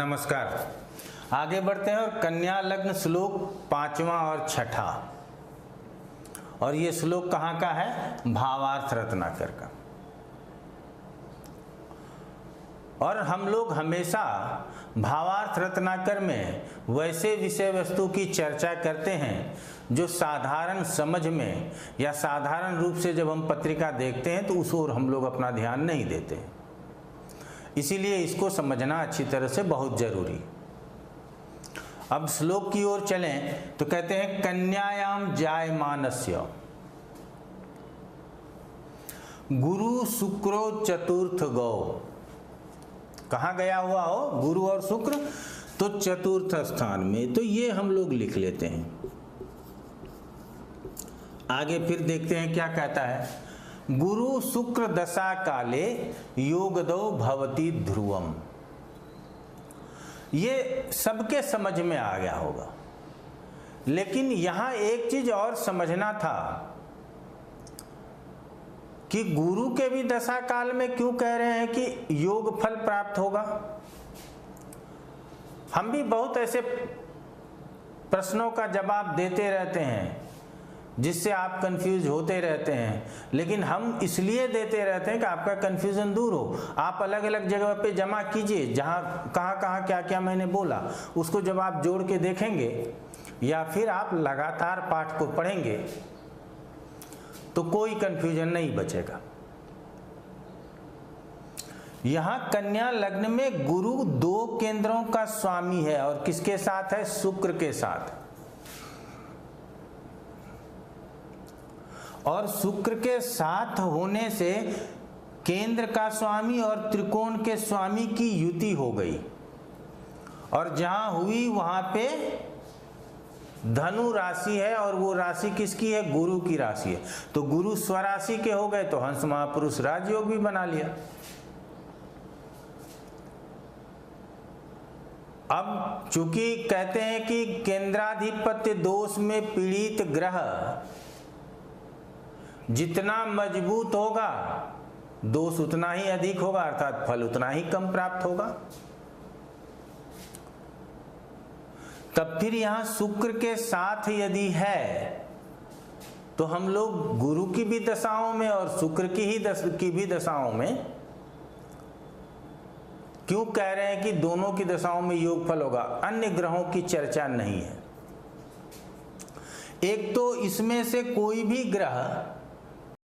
नमस्कार। आगे बढ़ते हैं और कन्या लग्न श्लोक 5वां और 6ठा, और ये श्लोक कहाँ का है? भावार्थ रत्नाकर का। और हम लोग हमेशा भावार्थ रत्नाकर में वैसे विषय वस्तु की चर्चा करते हैं जो साधारण समझ में या साधारण रूप से जब हम पत्रिका देखते हैं तो उस ओर हम लोग अपना ध्यान नहीं देते हैं। इसीलिए इसको समझना अच्छी तरह से बहुत जरूरी। अब श्लोक की ओर चलें तो कहते हैं कन्यायाम जायमानस्य गुरु शुक्रो चतुर्थ गौ। कहाँ गया हुआ हो? गुरु और शुक्र, तो चतुर्थ स्थान में। तो ये हम लोग लिख लेते हैं। आगे फिर देखते हैं क्या कहता है। गुरु शुक्र दशा काले योगदो भवति ध्रुवम। ये सबके समझ में आ गया होगा, लेकिन यहां एक चीज और समझना था कि गुरु के भी दशा काल में क्यों कह रहे हैं कि योग फल प्राप्त होगा। हम भी बहुत ऐसे प्रश्नों का जवाब देते रहते हैं जिससे आप कंफ्यूज होते रहते हैं, लेकिन हम इसलिए देते रहते हैं कि आपका कंफ्यूजन दूर हो। आप अलग अलग जगह पे जमा कीजिए, जहाँ कहाँ क्या क्या मैंने बोला उसको जब आप जोड़ के देखेंगे या फिर आप लगातार पाठ को पढ़ेंगे तो कोई कंफ्यूजन नहीं बचेगा। यहां कन्या लग्न में गुरु 2 केंद्रों का स्वामी है, और किसके साथ है? शुक्र के साथ। और शुक्र के साथ होने से केंद्र का स्वामी और त्रिकोण के स्वामी की युति हो गई, और जहां हुई वहां पे धनु राशि है, और वो राशि किसकी है? गुरु की राशि है। तो गुरु स्वराशि के हो गए तो हंस महापुरुष राजयोग भी बना लिया। अब चूंकि कहते हैं कि केंद्राधिपत्य दोष में पीड़ित ग्रह जितना मजबूत होगा दोष उतना ही अधिक होगा, अर्थात फल उतना ही कम प्राप्त होगा। तब फिर यहां शुक्र के साथ यदि है तो हम लोग गुरु की भी दशाओं में और शुक्र की भी दशाओं में क्यों कह रहे हैं कि दोनों की दशाओं में योग फल होगा? अन्य ग्रहों की चर्चा नहीं है। एक तो इसमें से कोई भी ग्रह